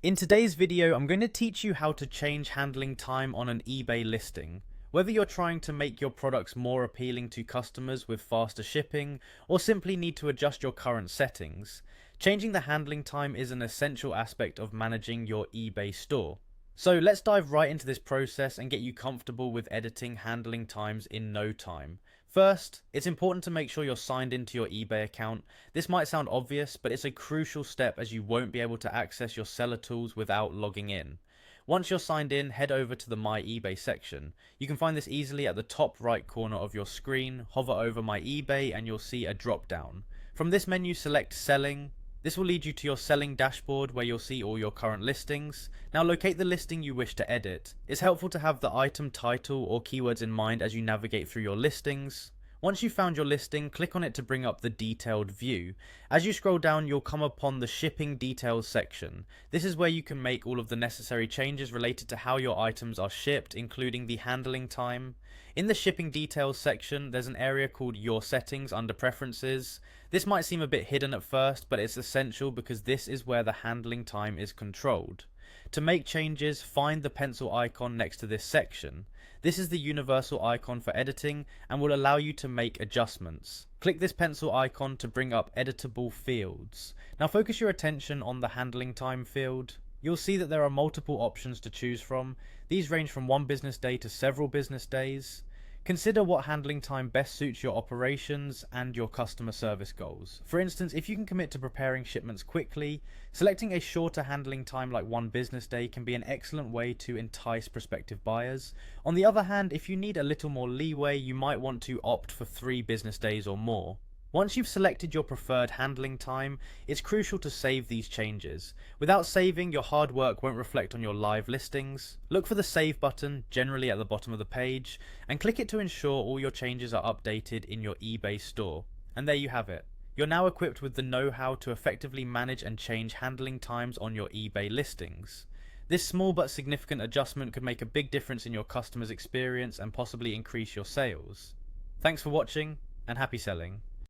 In today's video, I'm going to teach you how to change handling time on an eBay listing. Whether you're trying to make your products more appealing to customers with faster shipping, or simply need to adjust your current settings, changing the handling time is an essential aspect of managing your eBay store. So let's dive right into this process and get you comfortable with editing handling times in no time. First, it's important to make sure you're signed into your eBay account. This might sound obvious, but it's a crucial step as you won't be able to access your seller tools without logging in. Once you're signed in, head over to the My eBay section. You can find this easily at the top right corner of your screen. Hover over My eBay and you'll see a drop down. From this menu, select Selling. This will lead you to your selling dashboard where you'll see all your current listings. Now locate the listing you wish to edit. It's helpful to have the item title or keywords in mind as you navigate through your listings. Once you've found your listing, click on it to bring up the detailed view. As you scroll down, you'll come upon the shipping details section. This is where you can make all of the necessary changes related to how your items are shipped, including the handling time. In the shipping details section, there's an area called Your Settings under Preferences. This might seem a bit hidden at first, but it's essential because this is where the handling time is controlled. To make changes, find the pencil icon next to this section. This is the universal icon for editing and will allow you to make adjustments. Click this pencil icon to bring up editable fields. Now focus your attention on the handling time field. You'll see that there are multiple options to choose from. These range from 1 business day to several business days. Consider what handling time best suits your operations and your customer service goals. For instance, if you can commit to preparing shipments quickly, selecting a shorter handling time like 1 business day can be an excellent way to entice prospective buyers. On the other hand, if you need a little more leeway, you might want to opt for 3 business days or more. Once you've selected your preferred handling time, it's crucial to save these changes. Without saving, your hard work won't reflect on your live listings. Look for the Save button, generally at the bottom of the page, and click it to ensure all your changes are updated in your eBay store. And there you have it. You're now equipped with the know-how to effectively manage and change handling times on your eBay listings. This small but significant adjustment could make a big difference in your customer's experience and possibly increase your sales. Thanks for watching, and happy selling.